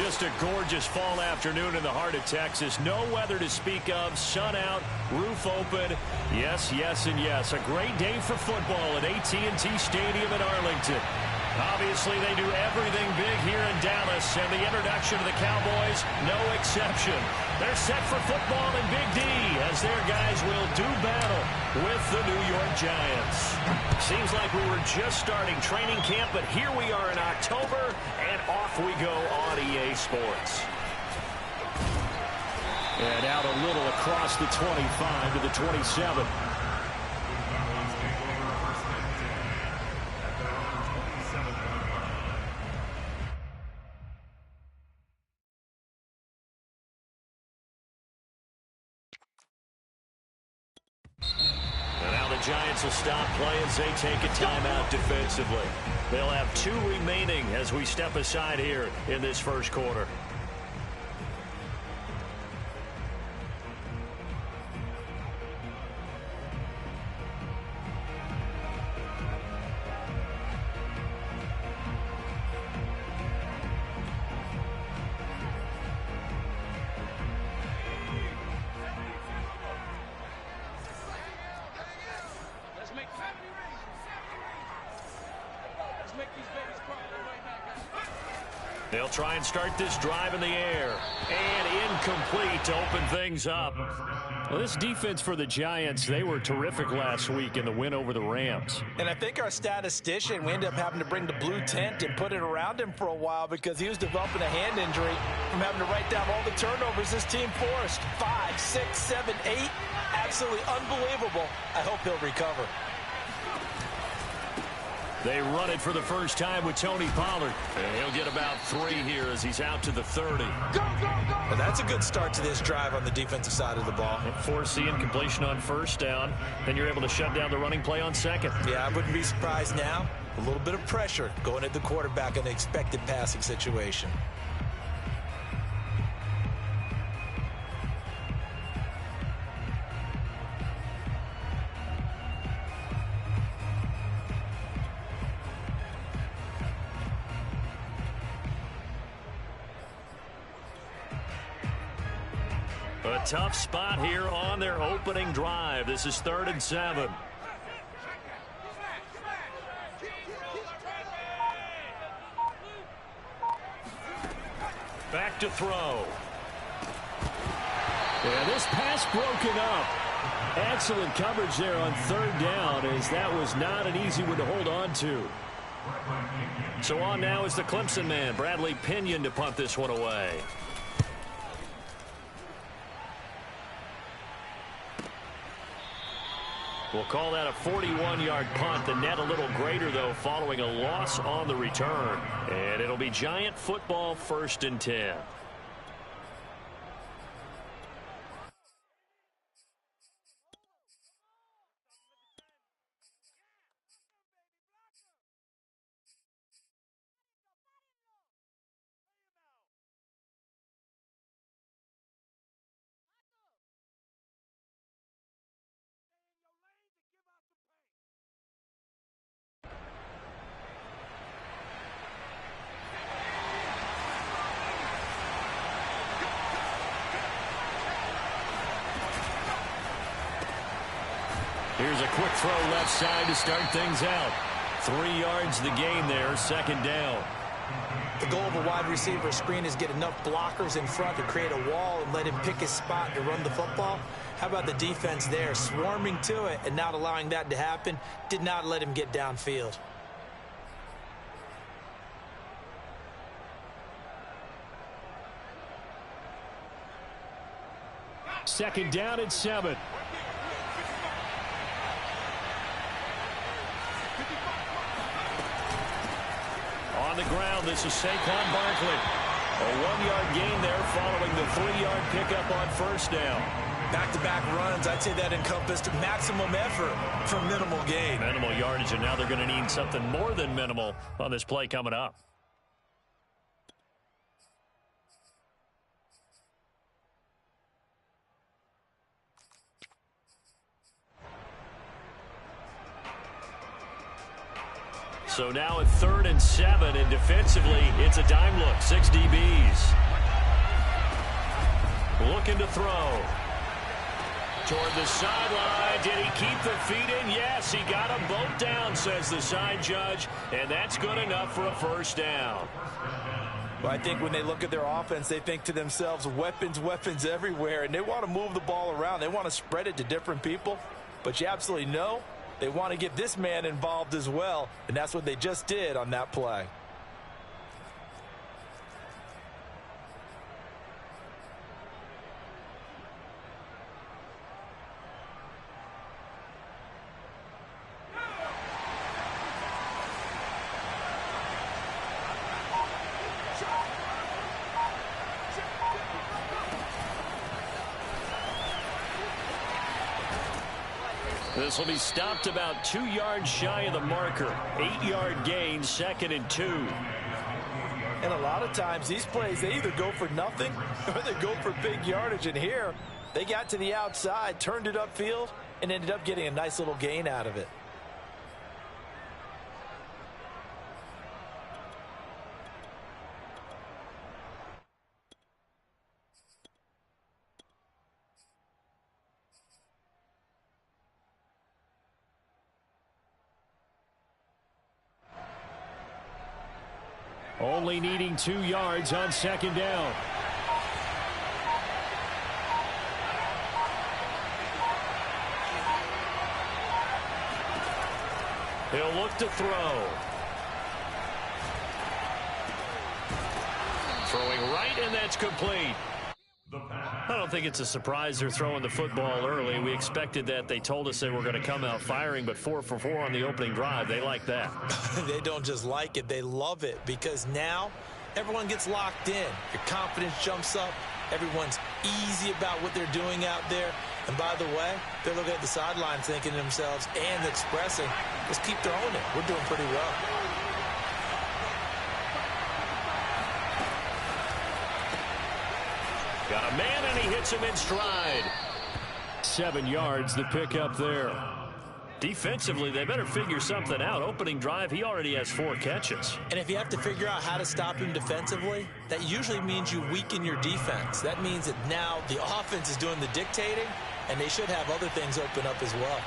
Just a gorgeous fall afternoon in the heart of Texas. No weather to speak of. Sun out, roof open. Yes, yes, and yes. A great day for football at AT&T Stadium in Arlington. Obviously, they do everything big here in Dallas, and the introduction of the Cowboys, no exception. They're set for football in Big D as their guys will do battle with the New York Giants. Seems like we were just starting training camp, but here we are in October, and off we go on EA Sports. And out a little across the 25 to the 27. Giants will stop play as they take a timeout defensively. They'll have 2 remaining as we step aside here in this first quarter. They'll try and start this drive in the air. And incomplete to open things up. Well, this defense for the Giants, they were terrific last week in the win over the Rams. And I think our statistician, we ended up having to bring the blue tent and put it around him for a while because he was developing a hand injury from having to write down all the turnovers this team forced. 5, 6, 7, 8. Absolutely unbelievable. I hope he'll recover. They run it for the first time with Tony Pollard. And he'll get about 3 here as he's out to the 30. Well, that's a good start to this drive on the defensive side of the ball. Forcing completion on first down. Then you're able to shut down the running play on second. Yeah, I wouldn't be surprised now. A little bit of pressure going at the quarterback in an expected passing situation. A tough spot here on their opening drive. This is 3rd and 7. Back to throw. Yeah, this pass broken up. Excellent coverage there on 3rd down, as that was not an easy one to hold on to. So on now is the Clemson man, Bradley Pinion, to punt this one away. We'll call that a 41-yard punt. The net a little greater, though, following a loss on the return. And it'll be Giant football, 1st and 10. Here's a quick throw left side to start things out. 3 yards the gain there, 2nd down. The goal of a wide receiver screen is get enough blockers in front to create a wall and let him pick his spot to run the football. How about the defense there, swarming to it and not allowing that to happen? Did not let him get downfield. Second down and 7. On the ground, this is Saquon Barkley. A 1-yard gain there following the 3-yard pickup on 1st down. Back-to-back runs, I'd say that encompassed maximum effort for minimal gain. Minimal yardage, and now they're going to need something more than minimal on this play coming up. So now at 3rd and 7, and defensively, it's a dime look. 6 DBs. Looking to throw. Toward the sideline. Did he keep the feet in? Yes, he got them both down, says the side judge, and that's good enough for a first down. Well, I think when they look at their offense, they think to themselves, weapons, weapons everywhere, and they want to move the ball around. They want to spread it to different people, but you absolutely know they want to get this man involved as well, and that's what they just did on that play. This will be stopped about 2 yards shy of the marker. 8-yard gain, 2nd and 2. And a lot of times these plays, they either go for nothing or they go for big yardage. And here, they got to the outside, turned it upfield, and ended up getting a nice little gain out of it. Only needing 2 yards on 2nd down. He'll look to throw. Throwing right, and that's complete. I don't think it's a surprise they're throwing the football early. We expected that. They told us they were going to come out firing, but 4 for 4 on the opening drive. They like that. They don't just like it, they love it, because now everyone gets locked in. Your confidence jumps up. Everyone's easy about what they're doing out there. And by the way, they're looking at the sideline thinking to themselves and expressing, let's keep throwing it. We're doing pretty well. Got a man, and he hits him in stride. 7 yards, the pickup there. Defensively, they better figure something out. Opening drive, he already has 4 catches. And if you have to figure out how to stop him defensively, that usually means you weaken your defense. That means that now the offense is doing the dictating, and they should have other things open up as well.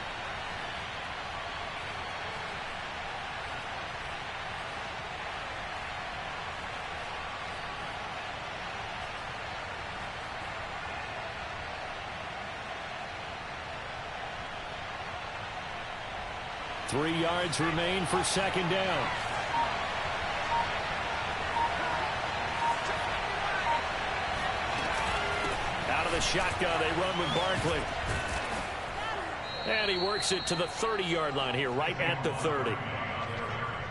Three yards remain for 2nd down. Out of the shotgun, they run with Barkley. And he works it to the 30-yard line here, right at the 30.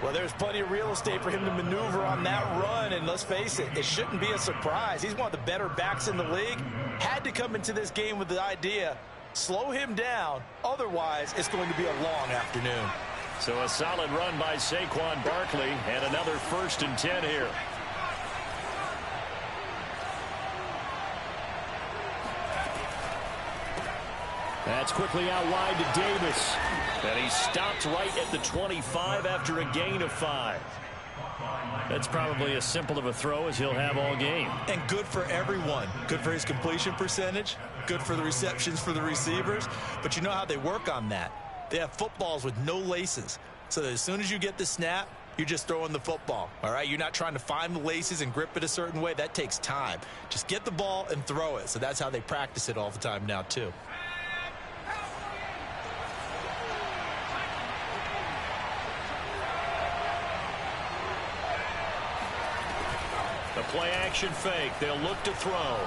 Well, there's plenty of real estate for him to maneuver on that run, and let's face it, it shouldn't be a surprise. He's one of the better backs in the league. Had to come into this game with the idea, slow him down, otherwise it's going to be a long afternoon. So a solid run by Saquon Barkley, and another 1st and 10 here. That's quickly out wide to Davis. And he stopped right at the 25 after a gain of 5. That's probably as simple of a throw as he'll have all game. And good for everyone. Good for his completion percentage. Good for the receptions for the receivers. But you know how they work on that. They have footballs with no laces. So that as soon as you get the snap, you're just throwing the football. All right? You're not trying to find the laces and grip it a certain way. That takes time. Just get the ball and throw it. So that's how they practice it all the time now, too. The play-action fake. They'll look to throw.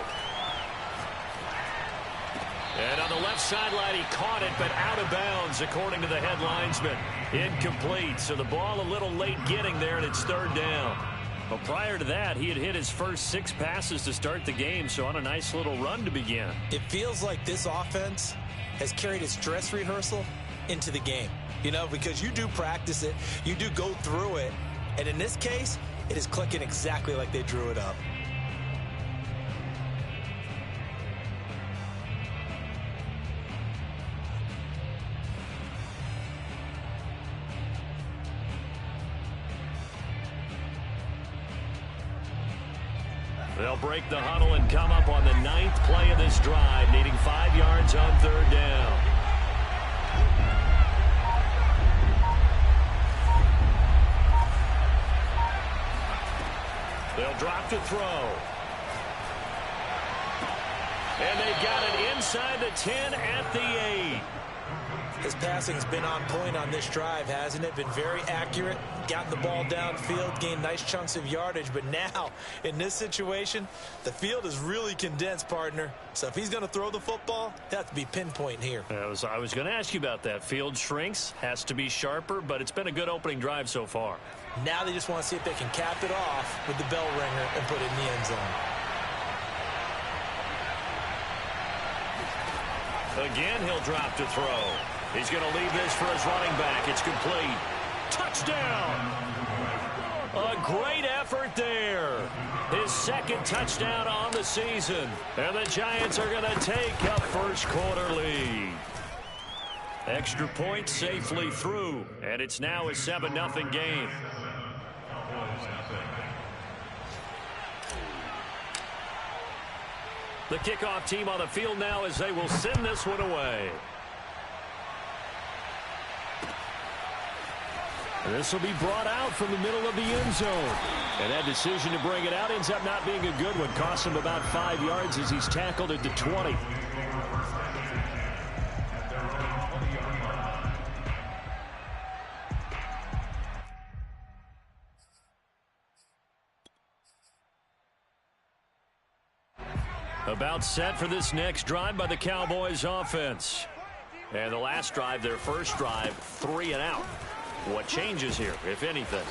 And on the left sideline, he caught it, but out of bounds, according to the head linesman. Incomplete, so the ball a little late getting there, and it's 3rd down. But prior to that, he had hit his first 6 passes to start the game, so on a nice little run to begin. It feels like this offense has carried its dress rehearsal into the game. You know, because you do practice it, you do go through it, and in this case, it is clicking exactly like they drew it up. They'll break the huddle and come up on the 9th play of this drive, needing 5 yards on 3rd down. They'll drop to throw. And they got it inside the 10 at the 8. His passing's been on point on this drive, hasn't it? Been very accurate, gotten the ball downfield, gained nice chunks of yardage. But now, in this situation, the field is really condensed, partner. So if he's going to throw the football, it has to be pinpoint here. I was going to ask you about that. Field shrinks, has to be sharper, but it's been a good opening drive so far. Now they just want to see if they can cap it off with the bell ringer and put it in the end zone. Again, he'll drop to throw. He's going to leave this for his running back. It's complete. Touchdown! A great effort there. His 2nd touchdown on the season. And the Giants are going to take a first-quarter lead. Extra point safely through. And it's now a 7-0 game. The kickoff team on the field now as they will send this one away. This will be brought out from the middle of the end zone. And that decision to bring it out ends up not being a good one. Costs him about 5 yards as he's tackled at the 20. About set for this next drive by the Cowboys offense. And the last drive, their first drive, 3 and out. What changes here, if anything?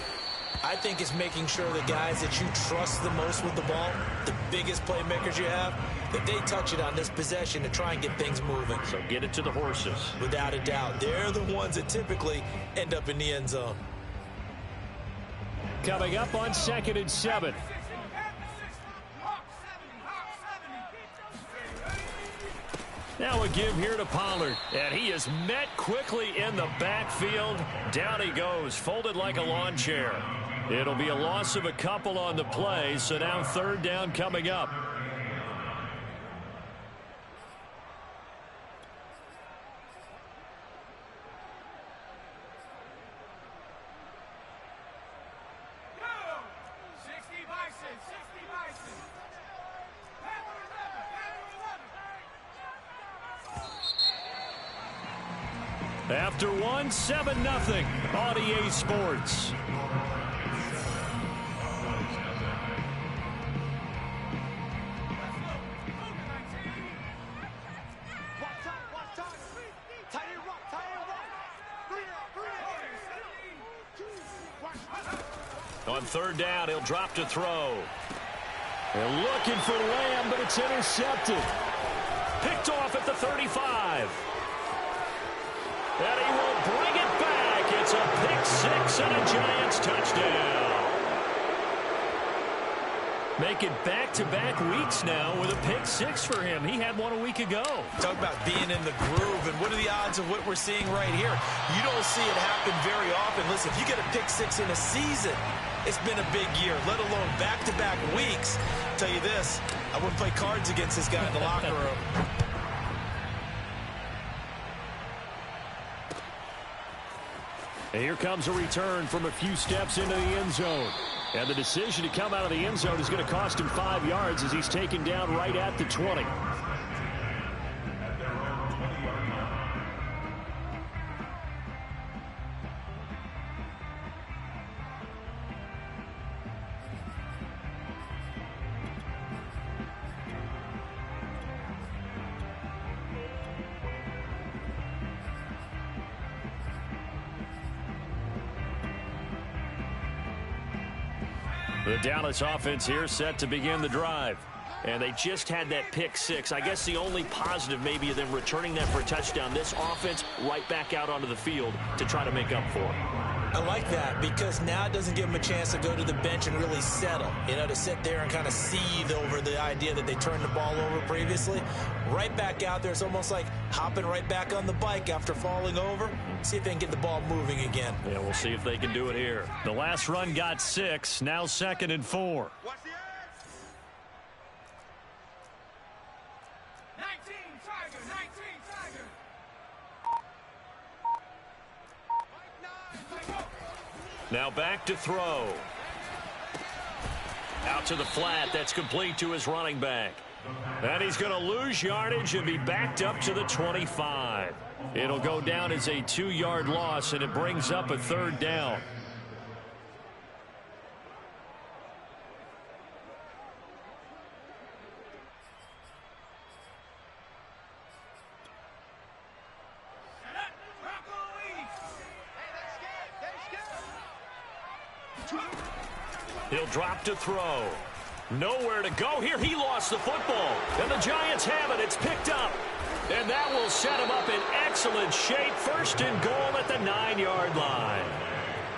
I think it's making sure the guys that you trust the most with the ball, the biggest playmakers you have, that they touch it on this possession to try and get things moving. So get it to the horses. Without a doubt. They're the ones that typically end up in the end zone. Coming up on 2nd and 7. Now a give here to Pollard. And he is met quickly in the backfield. Down he goes, folded like a lawn chair. It'll be a loss of a couple on the play, so now 3rd down coming up. After 1, 7-0 on EA Sports. On 3rd down, he'll drop to throw. And looking for Lamb, but it's intercepted. Picked off at the 35. And he will bring it back. It's a pick-6 and a Giants touchdown. Make it back-to-back weeks now with a pick-6 for him. He had one a week ago. Talk about being in the groove, and what are the odds of what we're seeing right here? You don't see it happen very often. Listen, if you get a pick-6 in a season, it's been a big year, let alone back-to-back weeks. I'll tell you this, I wouldn't play cards against this guy in the locker room. And here comes a return from a few steps into the end zone. And the decision to come out of the end zone is going to cost him 5 yards as he's taken down right at the 20. The Dallas offense here set to begin the drive. And they just had that pick-6. I guess the only positive maybe of them returning that for a touchdown. This offense right back out onto the field to try to make up for it. I like that because now it doesn't give them a chance to go to the bench and really settle. You know, to sit there and kind of seethe over the idea that they turned the ball over previously. Right back out there, it's almost like hopping right back on the bike after falling over. See if they can get the ball moving again. Yeah, we'll see if they can do it here. The last run got 6, now 2nd and 4. Now back to throw. Out to the flat. That's complete to his running back. And he's going to lose yardage and be backed up to the 25. It'll go down as a 2-yard loss, and it brings up a 3rd down. He'll drop to throw. Nowhere to go here. He lost the football. And the Giants have it. It's picked up. And that will set him up in excellent shape. 1st and goal at the 9-yard line.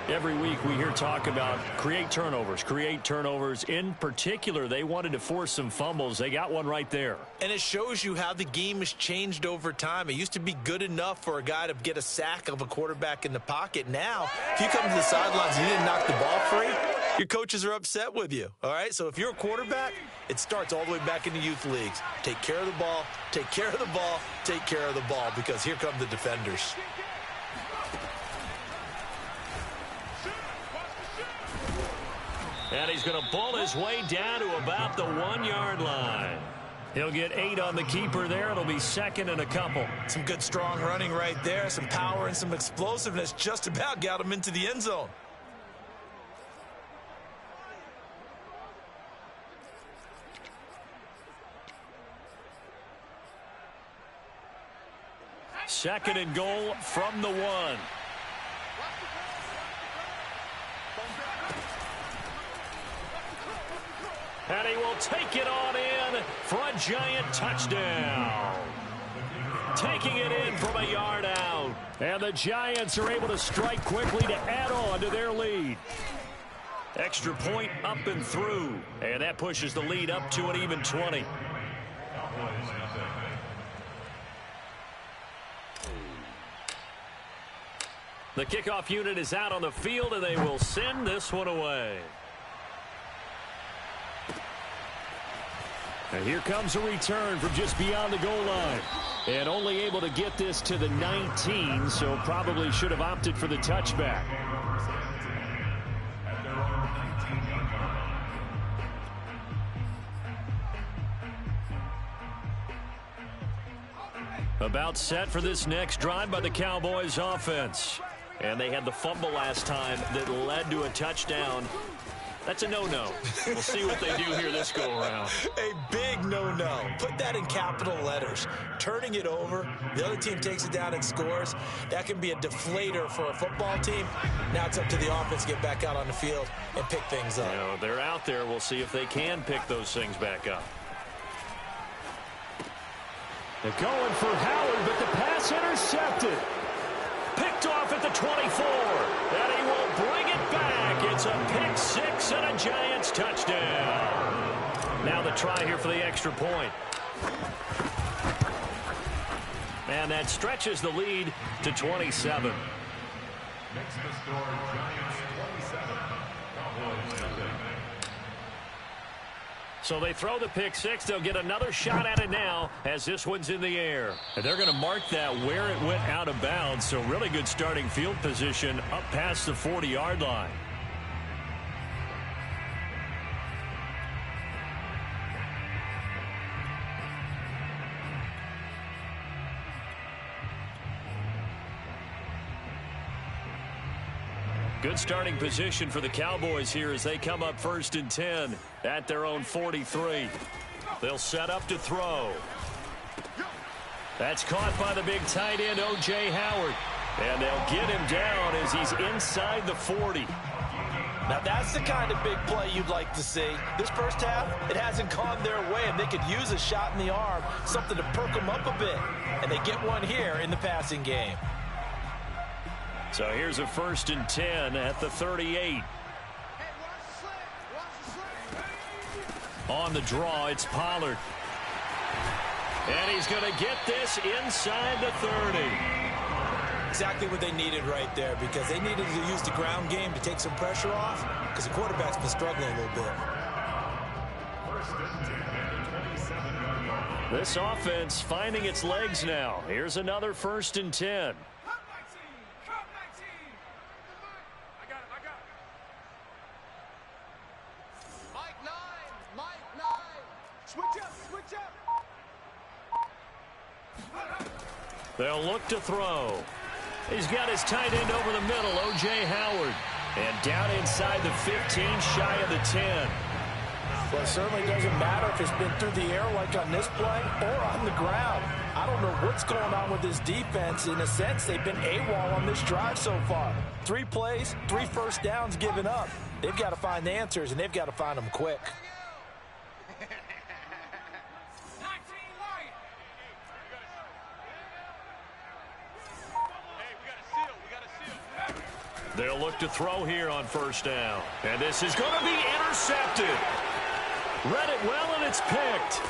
Every week we hear talk about create turnovers. In particular, they wanted to force some fumbles. They got one right there. And it shows you how the game has changed over time. It used to be good enough for a guy to get a sack of a quarterback in the pocket. Now, if you come to the sidelines and you didn't knock the ball free, your coaches are upset with you. All right? So if you're a quarterback, it starts all the way back in the youth leagues. Take care of the ball, take care of the ball, take care of the ball, because here come the defenders. And he's going to bull his way down to about the 1-yard line. He'll get 8 on the keeper there. It'll be 2nd and a couple. Some good strong running right there. Some power and some explosiveness. Just about got him into the end zone. Second and goal from the 1. And he will take it on in for a Giant touchdown. Taking it in from a yard out. And the Giants are able to strike quickly to add on to their lead. Extra point up and through. And that pushes the lead up to an even 20. The kickoff unit is out on the field, and they will send this one away. And here comes a return from just beyond the goal line. And only able to get this to the 19, so probably should have opted for the touchback. About set for this next drive by the Cowboys offense. And they had the fumble last time that led to a touchdown. That's a no-no. We'll see what they do here this go-around. A big no-no. Put that in capital letters. Turning it over, the other team takes it down and scores. That can be a deflator for a football team. Now it's up to the offense to get back out on the field and pick things up. You know, they're out there. We'll see if they can pick those things back up. They're going for Howard, but the pass intercepted. Picked off at the 24, and he will bring it back. It's a pick six and a Giants touchdown. Now the try here for the extra point. And that stretches the lead to 27. Next to score, Giants 27. So they throw the pick six. They'll get another shot at it now as this one's in the air. And they're going to mark that where it went out of bounds. So really good starting field position up past the 40-yard line. Good starting position for the Cowboys here as they come up 1st and 10 at their own 43. They'll set up to throw. That's caught by the big tight end, O.J. Howard. And they'll get him down as he's inside the 40. Now that's the kind of big play you'd like to see. This first half, it hasn't gone their way, and they could use a shot in the arm, something to perk them up a bit. And they get one here in the passing game. So here's a 1st and 10 at the 38. On the draw, it's Pollard. And he's going to get this inside the 30. Exactly what they needed right there, because they needed to use the ground game to take some pressure off, because the quarterback's been struggling a little bit. This offense finding its legs now. Here's another 1st and 10. They'll look to throw. He's got his tight end over the middle, O.J. Howard. And down inside the 15, shy of the 10. Well, it certainly doesn't matter if it's been through the air like on this play or on the ground. I don't know what's going on with this defense. In a sense, they've been AWOL on this drive so far. 3 plays, 3 first downs given up. They've got to find the answers, and they've got to find them quick. They'll look to throw here on 1st down. And this is going to be intercepted. Read it well, and it's picked.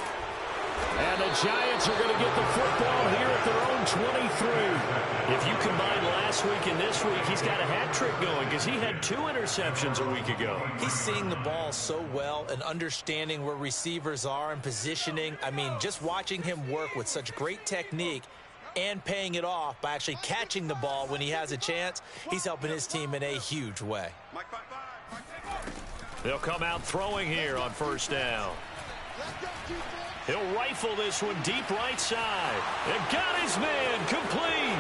And the Giants are going to get the football here at their own 23. If you combine last week and this week, he's got a hat trick going because he had 2 interceptions a week ago. He's seeing the ball so well and understanding where receivers are and positioning. I mean, just watching him work with such great technique and paying it off by actually catching the ball when he has a chance, he's helping his team in a huge way. They'll come out throwing here on 1st down. He'll rifle this one deep right side. And got his man complete.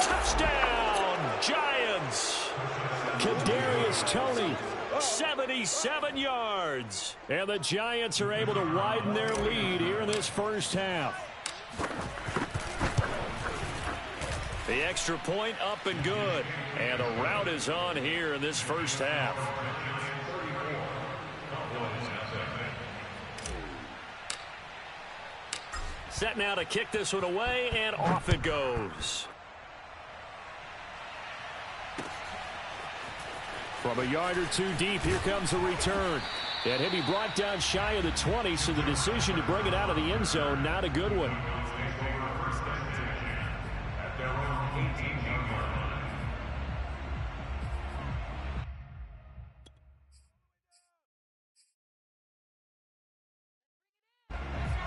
Touchdown, Giants. Kadarius Toney, 77 yards. And the Giants are able to widen their lead here in this 1st half. The extra point up and good. And a rout is on here in this 1st half. Set now to kick this one away, and off it goes. From a yard or 2 deep, here comes the return. And he'll be brought down shy of the 20, so the decision to bring it out of the end zone, not a good one.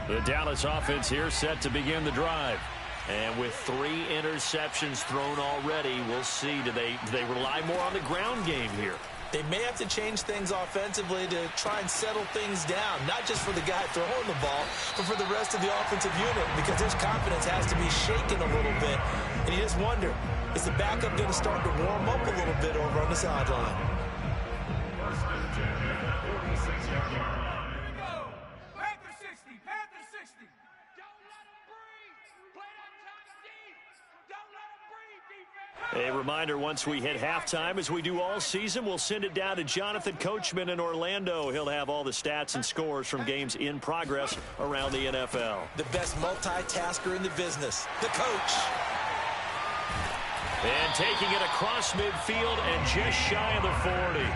The Dallas offense here set to begin the drive. And with 3 interceptions thrown already, we'll see. Do they rely more on the ground game here? They may have to change things offensively to try and settle things down, not just for the guy throwing the ball, but for the rest of the offensive unit, because his confidence has to be shaken a little bit. And you just wonder, is the backup going to start to warm up a little bit over on the sideline? A reminder, once we hit halftime, as we do all season, we'll send it down to Jonathan Coachman in Orlando. He'll have all the stats and scores from games in progress around the NFL. The best multitasker in the business, the coach. And taking it across midfield and just shy of the 40.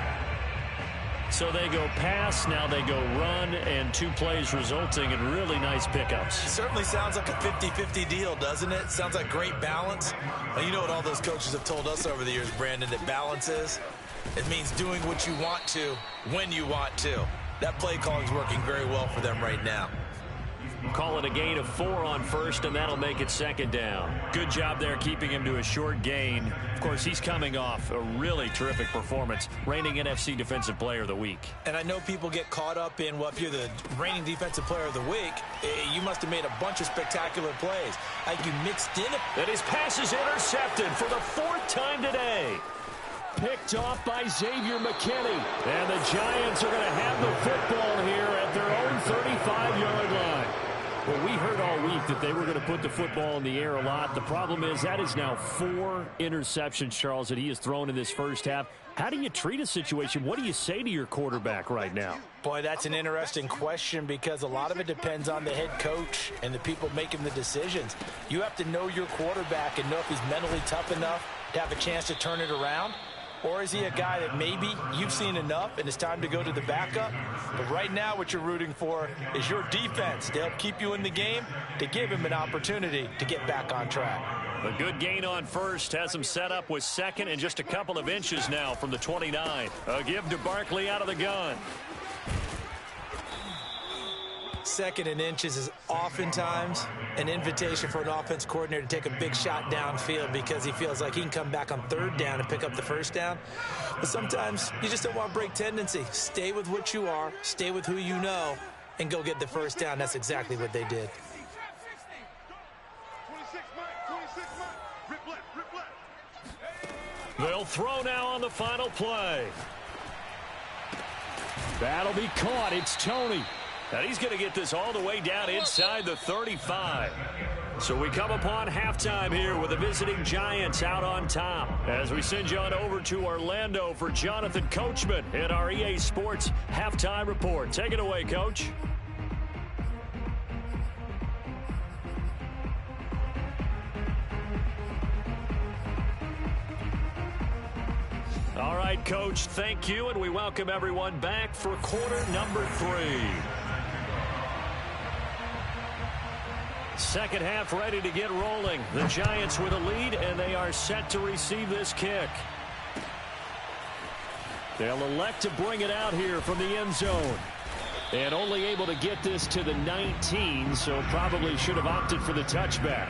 So they go pass, now they go run, and 2 plays resulting in really nice pickups. It certainly sounds like a 50-50 deal, doesn't it? Sounds like great balance. Well, you know what all those coaches have told us over the years, Brandon, that balance is? It means doing what you want to, when you want to. That play calling is working very well for them right now. Call it a gain of 4 on 1st, and that'll make it 2nd down. Good job there keeping him to a short gain. Of course, he's coming off a really terrific performance, reigning NFC Defensive Player of the Week. And I know people get caught up in, well, if you're the reigning Defensive Player of the Week, you must have made a bunch of spectacular plays. Like you mixed in it. And his pass is intercepted for the 4th time today. Picked off by Xavier McKinney. And the Giants are going to have the football here at their own 35-yard line. Well, we heard all week that they were going to put the football in the air a lot. The problem is that is now 4 interceptions, Charles, that he has thrown in this 1st half. How do you treat a situation? What do you say to your quarterback right now? Boy, that's an interesting question because a lot of it depends on the head coach and the people making the decisions. You have to know your quarterback and know if he's mentally tough enough to have a chance to turn it around. Or is he a guy that maybe you've seen enough and it's time to go to the backup? But right now what you're rooting for is your defense to help keep you in the game, to give him an opportunity to get back on track. A good gain on 1st has him set up with 2nd and just a couple of inches now from the 29. A give to Barkley out of the gun. Second and inches is oftentimes an invitation for an offense coordinator to take a big shot downfield because he feels like he can come back on third down and pick up the first down. But sometimes you just don't want to break tendency. Stay with what you are, stay with who you know, and go get the first down. That's exactly what they did. They'll throw now on the final play. That'll be caught. It's Tony. And he's going to get this all the way down inside the 35. So we come upon halftime here with the visiting Giants out on top. As we send you on over to Orlando for Jonathan Coachman in our EA Sports Halftime Report. Take it away, Coach. All right, Coach, thank you, and we welcome everyone back for quarter number 3. Second half ready to get rolling. The Giants with a lead, and they are set to receive this kick. They'll elect to bring it out here from the end zone. And only able to get this to the 19, so probably should have opted for the touchback.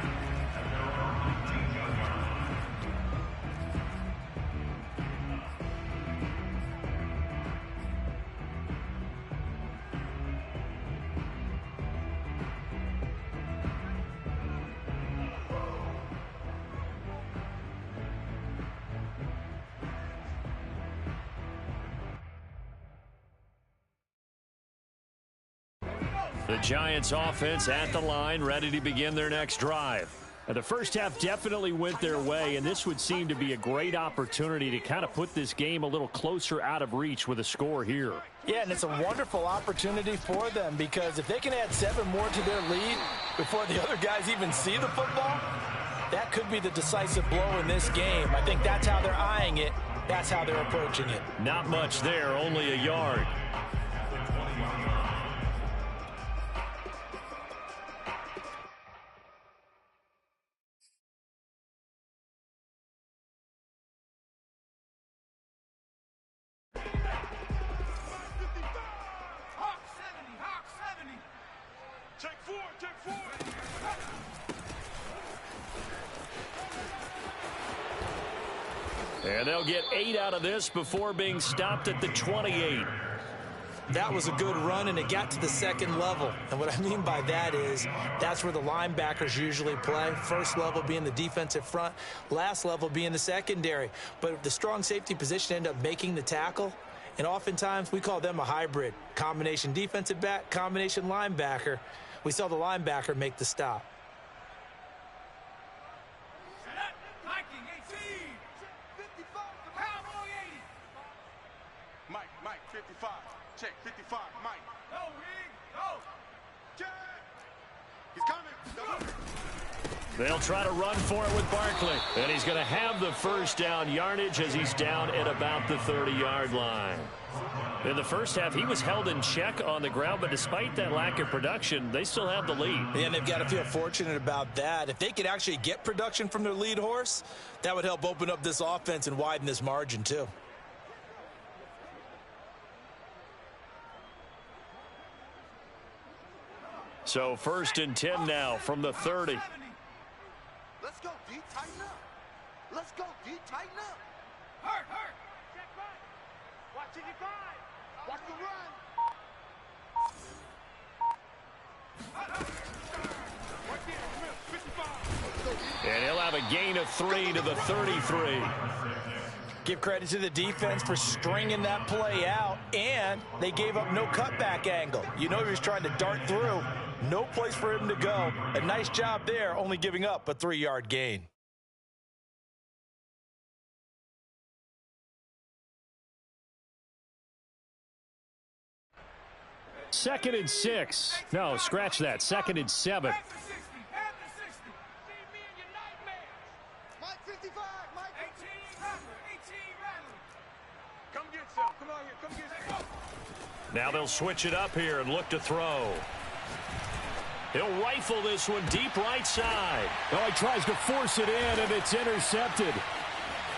The Giants offense at the line, ready to begin their next drive. Now, the first half definitely went their way, and this would seem to be a great opportunity to kind of put this game a little closer out of reach with a score here. Yeah, and it's a wonderful opportunity for them because if they can add 7 more to their lead before the other guys even see the football, that could be the decisive blow in this game. I think that's how they're eyeing it. That's how they're approaching it. Not much there, only a yard. And they'll get 8 out of this before being stopped at the 28. That was a good run, and it got to the second level. And what I mean by that is that's where the linebackers usually play. First level being the defensive front, last level being the secondary. But the strong safety position ended up making the tackle, and oftentimes we call them a hybrid. Combination defensive back, combination linebacker. We saw the linebacker make the stop. Mike, 55. Check, 55. Mike. No, Wing. No. Check. He's coming. They'll try to run for it with Barkley. And he's going to have the first down yardage as he's down at about the 30-yard line. In the first half, he was held in check on the ground, but despite that lack of production, they still have the lead. And they've got to feel fortunate about that. If they could actually get production from their lead horse, that would help open up this offense and widen this margin too. So 1st and 10 now from the 30. Let's go, D. Tighten up. Let's go, D. Tighten up. Hurt. Check right. Watch it, you guys. Watch the run. And he'll have a gain of 3 to the 33. Give credit to the defense for stringing that play out, and they gave up no cutback angle. You know he was trying to dart through. No place for him to go. A nice job there, only giving up a 3-yard gain. Second and 6. No, scratch that. 2nd and 7. Now they'll switch it up here and look to throw. He'll rifle this one deep right side. Oh, he tries to force it in, and it's intercepted.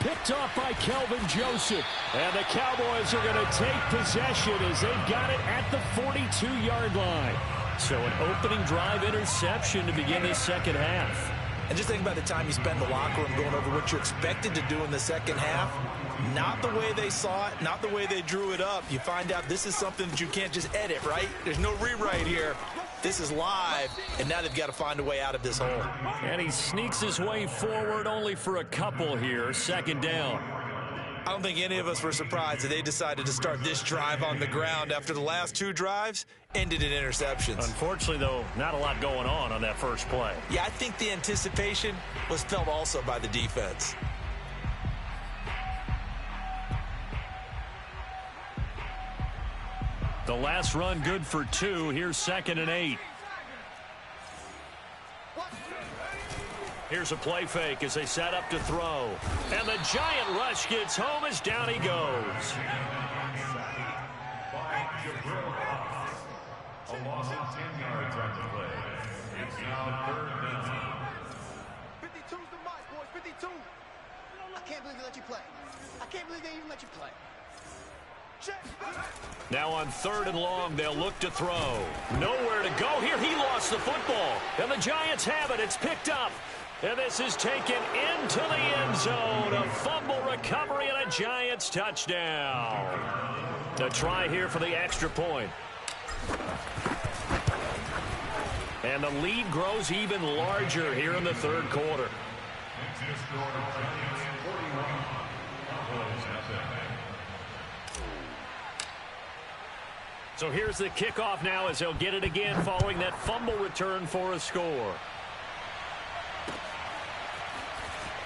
Picked off by Kelvin Joseph. And the Cowboys are going to take possession as they've got it at the 42-yard line. So an opening drive interception to begin this second half. And just think about the time you spend in the locker room going over what you expected to do in the second half. Not the way they saw it, not the way they drew it up. You find out this is something that you can't just edit, right? There's no rewrite here. This is live, and now they've got to find a way out of this hole. And he sneaks his way forward only for a couple here. Second down. I don't think any of us were surprised that they decided to start this drive on the ground after the last two drives ended in interceptions. Unfortunately, though, not a lot going on that first play. Yeah, I think the anticipation was felt also by the defense. The last run good for 2. Here's 2nd and 8. Here's a play fake as they set up to throw. And the giant rush gets home as down he goes. A loss of 10 yards on the play. It's now 3rd down. 52's the mark, boys. 52. I can't believe they let you play. I can't believe they even let you play. Check. Now on 3rd and long, they'll look to throw. Nowhere to go here. He lost the football. And the Giants have it. It's picked up. And this is taken into the end zone. A fumble recovery and a Giants touchdown. A try here for the extra point. And the lead grows even larger here in the 3rd quarter. So here's the kickoff now as they'll get it again following that fumble return for a score.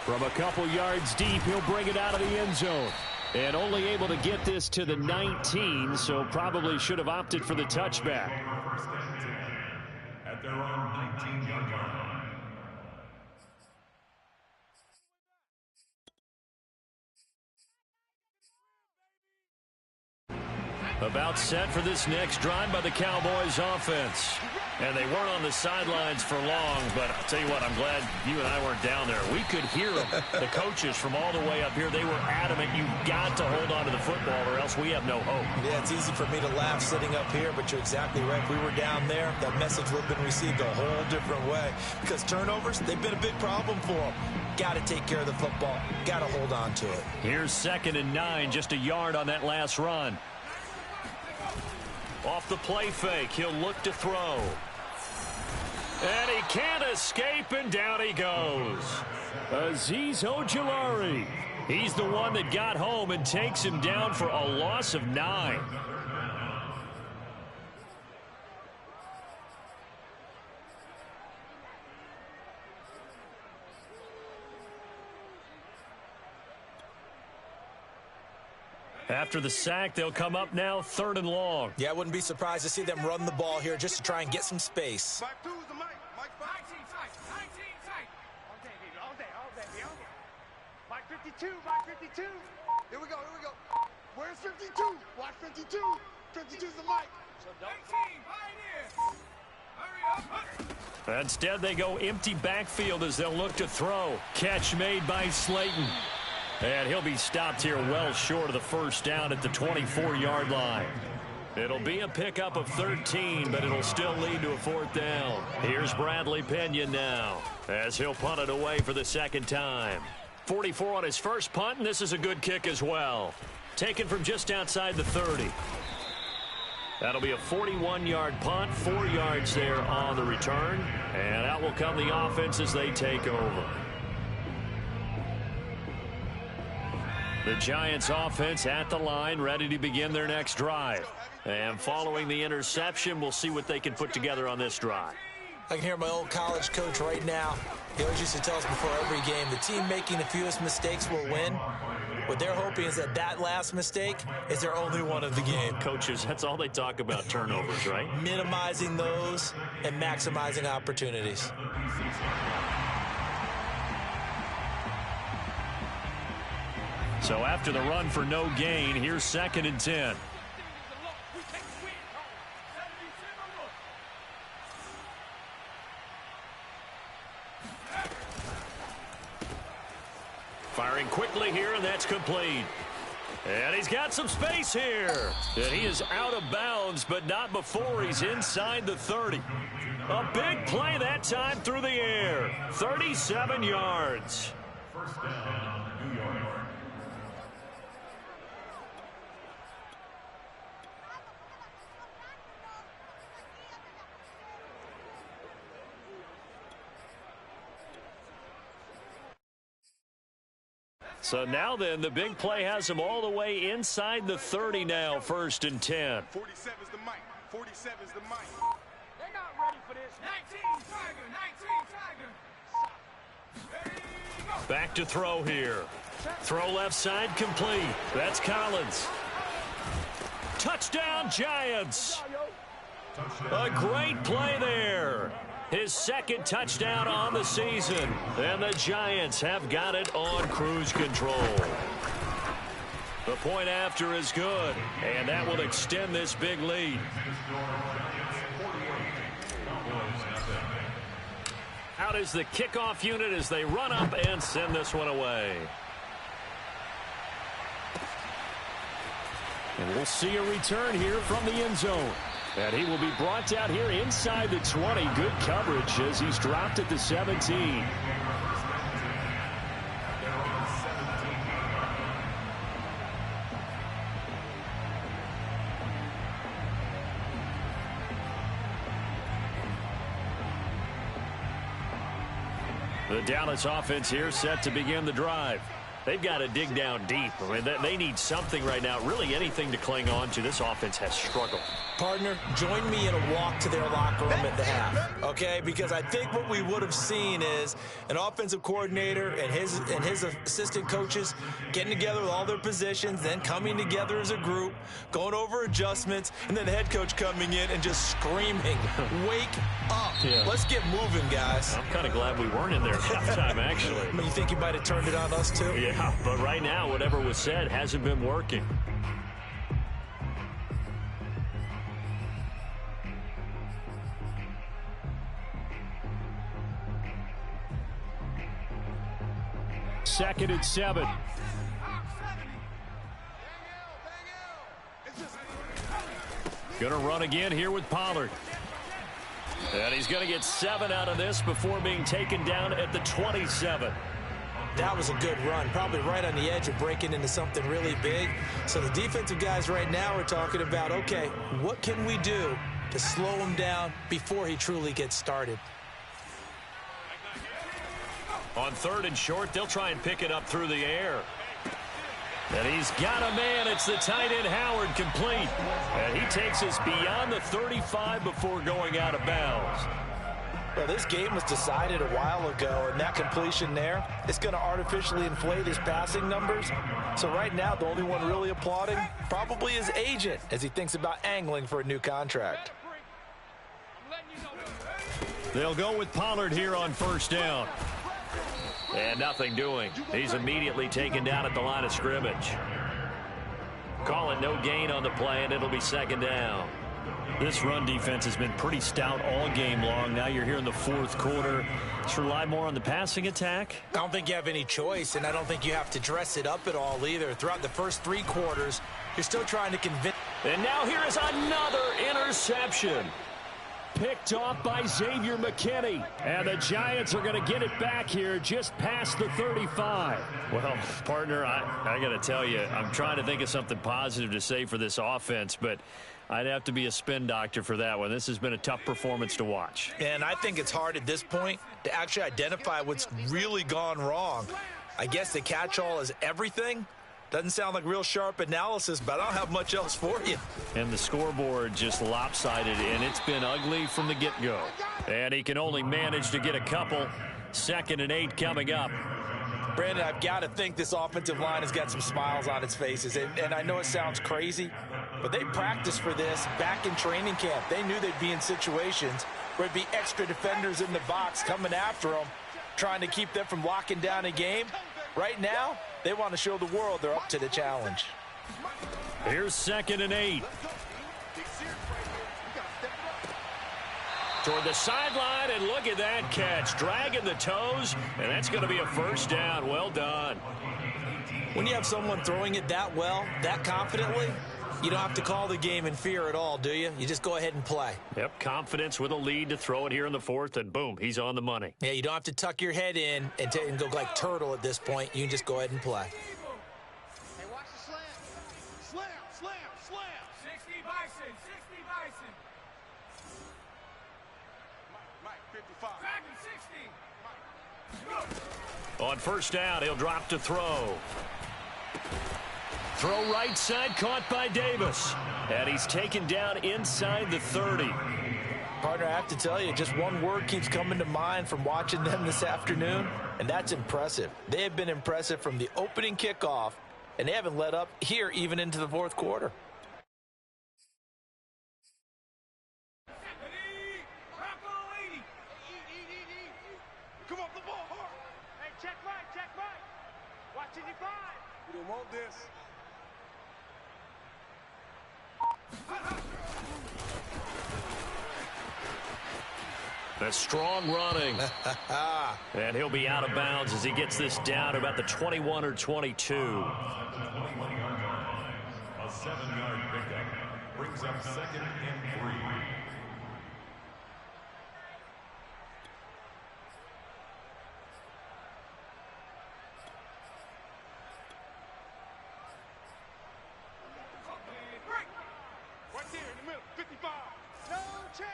From a couple yards deep, he'll bring it out of the end zone. And only able to get this to the 19, so probably should have opted for the touchback. At their own 19-yard line. About set for this next drive by the Cowboys offense. And they weren't on the sidelines for long, but I'll tell you what, I'm glad you and I weren't down there. We could hear them, the coaches from all the way up here. They were adamant, you've got to hold on to the football or else we have no hope. Yeah, it's easy for me to laugh sitting up here, but you're exactly right. If we were down there, that message would have been received a whole different way. Because turnovers, they've been a big problem for them. Got to take care of the football. Got to hold on to it. Here's 2nd and 9, just a yard on that last run. Off the play fake, he'll look to throw. And he can't escape, and down he goes. Azeez Ojulari. He's the one that got home and takes him down for a loss of 9. After the sack, they'll come up now 3rd and long. Yeah, I wouldn't be surprised to see them run the ball here just to try and get some space. Mike 2's the Mike. Mike 5. 19 tight. 19 tight. All day, baby. All day. All day. All day. Mike 52. Mike 52. Here we go. Here we go. Where's 52? Watch 52. 52's the Mike. So 19. Pioneer. Hurry up. Instead, they go empty backfield as they'll look to throw. Catch made by Slayton. And he'll be stopped here well short of the first down at the 24-yard line. It'll be a pickup of 13, but it'll still lead to a 4th down. Here's Bradley Pinion now as he'll punt it away for the 2nd time. 44 on his first punt, and this is a good kick as well. Taken from just outside the 30. That'll be a 41-yard punt, 4 yards there on the return. And out will come the offense as they take over. The Giants offense at the line, ready to begin their next drive. And following the interception, we'll see what they can put together on this drive. I can hear my old college coach right now. He always used to tell us before every game, the team making the fewest mistakes will win. What they're hoping is that that last mistake is their only one of the game. Coaches, that's all they talk about, turnovers, right? Minimizing those and maximizing opportunities. So after the run for no gain, here's 2nd and 10. Firing quickly here, and that's complete. And he's got some space here. And he is out of bounds, but not before he's inside the 30. A big play that time through the air. 37 yards. First down, New York. So now then, the big play has him all the way inside the 30 now, 1st and 10. 47's the mic. 47's the mic. They're not ready for this. 19 Tiger, 19 Tiger. Back to throw here. Throw left side complete. That's Collins. Touchdown, Giants. A great play there. His 2nd touchdown on the season. And the Giants have got it on cruise control. The point after is good. And that will extend this big lead. Out is the kickoff unit as they run up and send this one away. And we'll see a return here from the end zone. And he will be brought down here inside the 20. Good coverage as he's dropped at the 17. The Dallas offense here set to begin the drive. They've got to dig down deep. I mean, they need something right now, really anything to cling on to. This offense has struggled. Partner, join me in a walk to their locker room at the half, okay? Because I think what we would have seen is an offensive coordinator and his assistant coaches getting together with all their positions, then coming together as a group, going over adjustments, and then the head coach coming in and just screaming, wake up. Yeah. Let's get moving, guys. I'm kind of glad we weren't in there at halftime, actually. You think you might have turned it on us, too? Yeah, but right now, whatever was said hasn't been working. Second and 7. Going to run again here with Pollard. And he's going to get 7 out of this before being taken down at the 27. That was a good run, probably right on the edge of breaking into something really big. So the defensive guys right now are talking about, okay, what can we do to slow him down before he truly gets started? On 3rd and short, they'll try and pick it up through the air. And he's got a man. It's the tight end, Howard, complete. And he takes us beyond the 35 before going out of bounds. Well, this game was decided a while ago, and that completion there, it's going to artificially inflate his passing numbers. So right now, the only one really applauding probably his agent as he thinks about angling for a new contract. They'll go with Pollard here on 1st down. And nothing doing. He's immediately taken down at the line of scrimmage. Call it no gain on the play, and it'll be 2nd down. This run defense has been pretty stout all game long. Now you're here in the 4th quarter. Let's rely more on the passing attack. I don't think you have any choice, and I don't think you have to dress it up at all either. Throughout the first 3 quarters, you're still trying to convince. And now here is another interception. Picked off by Xavier McKinney. And the Giants are going to get it back here just past the 35. Well, partner, I got to tell you, I'm trying to think of something positive to say for this offense, but I'd have to be a spin doctor for that one. This has been a tough performance to watch. And I think it's hard at this point to actually identify what's really gone wrong. I guess the catch-all is everything. Doesn't sound like real sharp analysis, but I don't have much else for you. And the scoreboard just lopsided, and it's been ugly from the get-go. And he can only manage to get a couple. 2nd and 8 coming up. Brandon, I've got to think this offensive line has got some smiles on its faces. And I know it sounds crazy, but they practiced for this back in training camp. They knew they'd be in situations where it'd be extra defenders in the box coming after them, trying to keep them from locking down a game. Right now, they want to show the world they're up to the challenge. Here's 2nd and 8. Toward the sideline, and look at that catch. Dragging the toes, and that's going to be a first down. Well done. When you have someone throwing it that well, that confidently, you don't have to call the game in fear at all, do you? You just go ahead and play. Yep, confidence with a lead to throw it here in the fourth, and boom, he's on the money. Yeah, you don't have to tuck your head in and go like turtle at this point. You can just go ahead and play. Hey, watch the slam. Slam, slam, slam. 60 Bison, 60 Bison. Mike, 55. Dragon 60. On first down, he'll drop to throw. Throw right side, caught by Davis. And he's taken down inside the 30. Partner, I have to tell you, just one word keeps coming to mind from watching them this afternoon, and that's impressive. They have been impressive from the opening kickoff, and they haven't let up here even into the fourth quarter. Come on, the ball hard. Hey, check right, check right. Watch it, you five. We don't want this. A strong running. And he'll be out of bounds as he gets this down to about the 21 or 22. A 7-yard pickup brings up 2nd and 3. Right there in the middle, 55. No chance.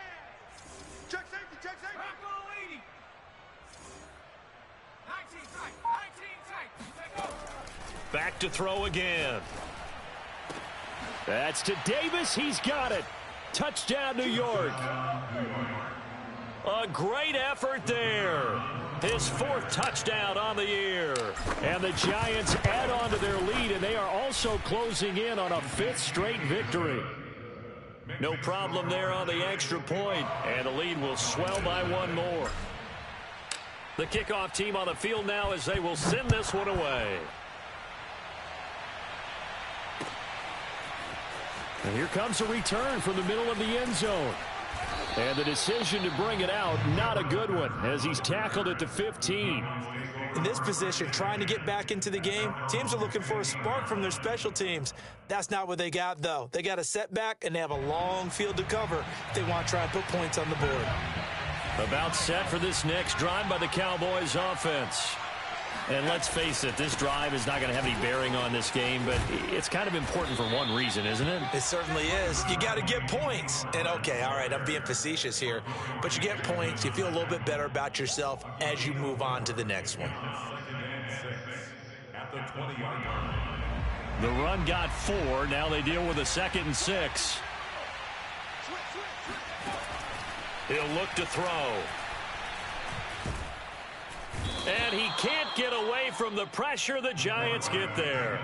Check safety, check safety. Tackle 80. 19 tight, 19 tight. Take over. Back to throw again. That's to Davis. He's got it. Touchdown, New York. A great effort there. His 4th touchdown on the year. And the Giants add on to their lead, and they are also closing in on a 5th straight victory. No problem there on the extra point, and the lead will swell by one more. The kickoff team on the field now as they will send this one away. And here comes a return from the middle of the end zone. And the decision to bring it out, not a good one, as he's tackled it to 15. In this position, trying to get back into the game, teams are looking for a spark from their special teams. That's not what they got, though. They got a setback, and they have a long field to cover if they want to try and put points on the board. About set for this next drive by the Cowboys offense. And let's face it, this drive is not going to have any bearing on this game, but it's kind of important for one reason, isn't it? It certainly is. You got to get points. And, okay, all right, I'm being facetious here. But you get points. You feel a little bit better about yourself as you move on to the next one. 2nd and 6 at the 20-yard line. The run got 4. Now they deal with a 2nd and 6. He'll look to throw. And he can't get away from the pressure. The Giants get there.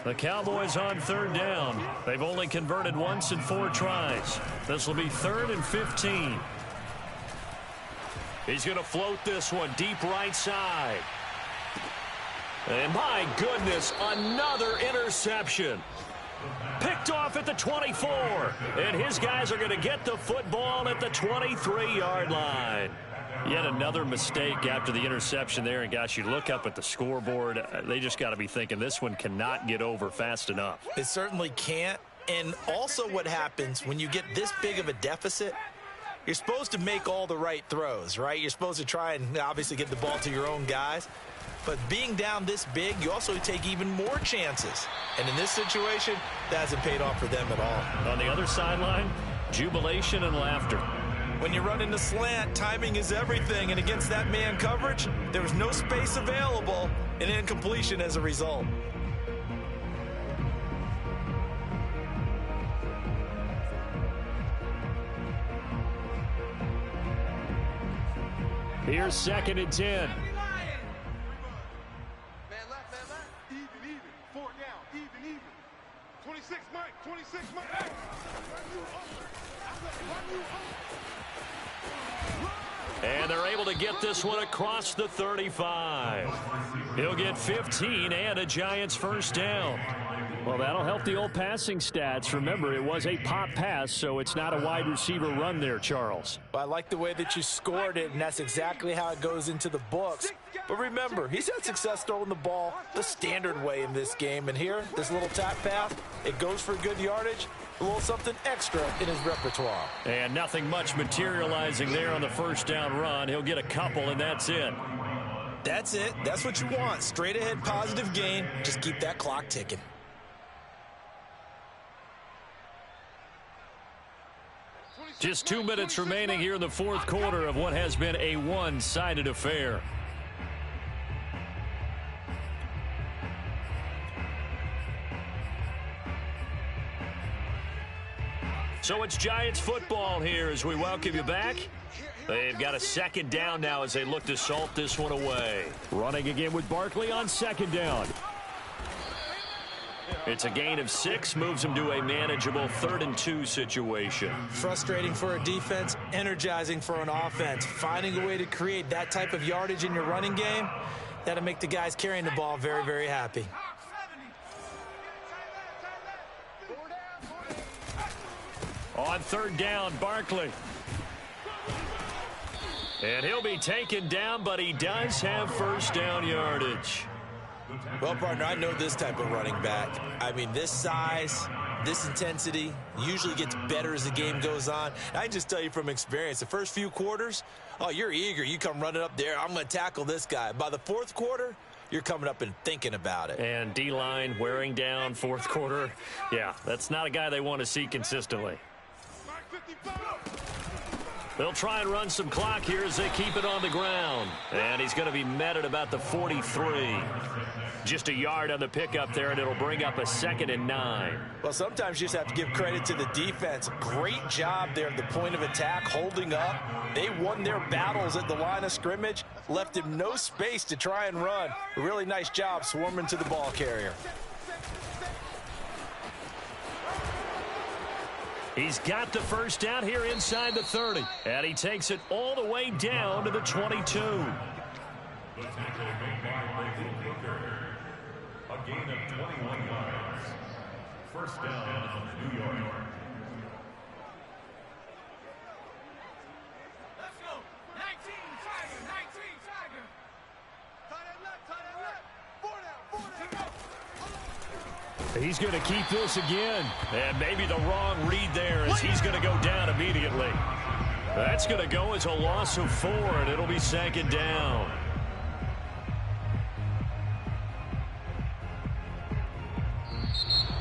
The Cowboys on 3rd down. They've only converted once in 4 tries. This will be 3rd and 15. He's going to float this one deep right side. And my goodness, another interception. Picked off at the 24. And his guys are going to get the football at the 23-yard line. Yet another mistake after the interception there. And, gosh, you look up at the scoreboard. They just got to be thinking this one cannot get over fast enough. It certainly can't. And also what happens when you get this big of a deficit, you're supposed to make all the right throws, right? You're supposed to try and obviously get the ball to your own guys. But being down this big, you also take even more chances. And in this situation, that hasn't paid off for them at all. On the other sideline, jubilation and laughter. When you run into slant, timing is everything. And against that man coverage, there was no space available, and incompletion as a result. Here's 2nd and 10. Man left, man left. Even. 4 down, even. 26, Mike, 26, Mike. Run you over. Run you over. And they're able to get this one across the 35. He'll get 15 and a Giants 1st down. Well, that'll help the old passing stats. Remember, it was a pop pass, so it's not a wide receiver run there, Charles. Well, I like the way that you scored it, and that's exactly how it goes into the books. But remember, he's had success throwing the ball the standard way in this game. And here, this little tap pass, it goes for good yardage, a little something extra in his repertoire. And nothing much materializing there on the first down run. He'll get a couple, and that's it. That's it. That's what you want. Straight ahead positive gain. Just keep that clock ticking. Just 2 minutes remaining here in the fourth quarter of what has been a one-sided affair. So it's Giants football here as we welcome you back. They've got a second down now as they look to salt this one away. Running again with Barkley on second down. It's a gain of 6, moves them to a manageable 3rd and 2 situation. Frustrating for a defense, energizing for an offense. Finding a way to create that type of yardage in your running game, that'll make the guys carrying the ball very, very happy. On 3rd down, Barkley. And he'll be taken down, but he does have first down yardage. Well, partner, I know this type of running back. I mean, this size, this intensity usually gets better as the game goes on. I can just tell you from experience, the first few quarters, oh, you're eager. You come running up there, I'm going to tackle this guy. By the fourth quarter, you're coming up and thinking about it. And D-line wearing down fourth quarter. Yeah, that's not a guy they want to see consistently. They'll try and run some clock here as they keep it on the ground. And he's going to be met at about the 43. Just a yard on the pickup there, and it'll bring up a 2nd and 9. Well, sometimes you just have to give credit to the defense. Great job there at the point of attack, holding up. They won their battles at the line of scrimmage, left him no space to try and run. A really nice job swarming to the ball carrier. He's got the first down here inside the 30. And he takes it all the way down to the 22. The tackle made by a gain of 21 yards. First down, New York. Let's go. 19 Tiger, 19 Tiger. Tight end left. 4 down. He's going to keep this again. And maybe the wrong read there as he's going to go down immediately. That's going to go as a loss of 4, and it'll be 2nd down.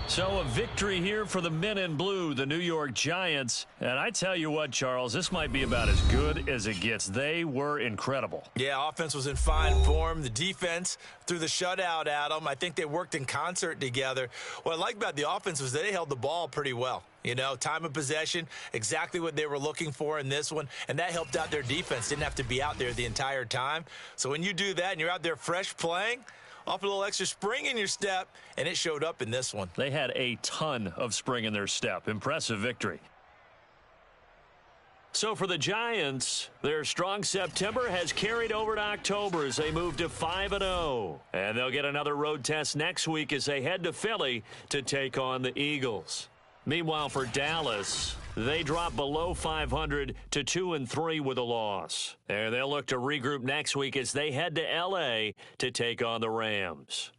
So a victory here for the men in blue, the New York Giants. And I tell you what, Charles, this might be about as good as it gets. They were incredible. Yeah, offense was in fine form. The defense threw the shutout at them. I think they worked in concert together. What I like about the offense was they held the ball pretty well. You know, time of possession, exactly what they were looking for in this one, and that helped out their defense. Didn't have to be out there the entire time. So when you do that and you're out there fresh playing, off a little extra spring in your step, and it showed up in this one. They had a ton of spring in their step. Impressive victory. So for the Giants, their strong September has carried over to October as they move to 5-0. And they'll get another road test next week as they head to Philly to take on the Eagles. Meanwhile, for Dallas, they drop below 500 to 2-3 with a loss. And they'll look to regroup next week as they head to L.A. to take on the Rams.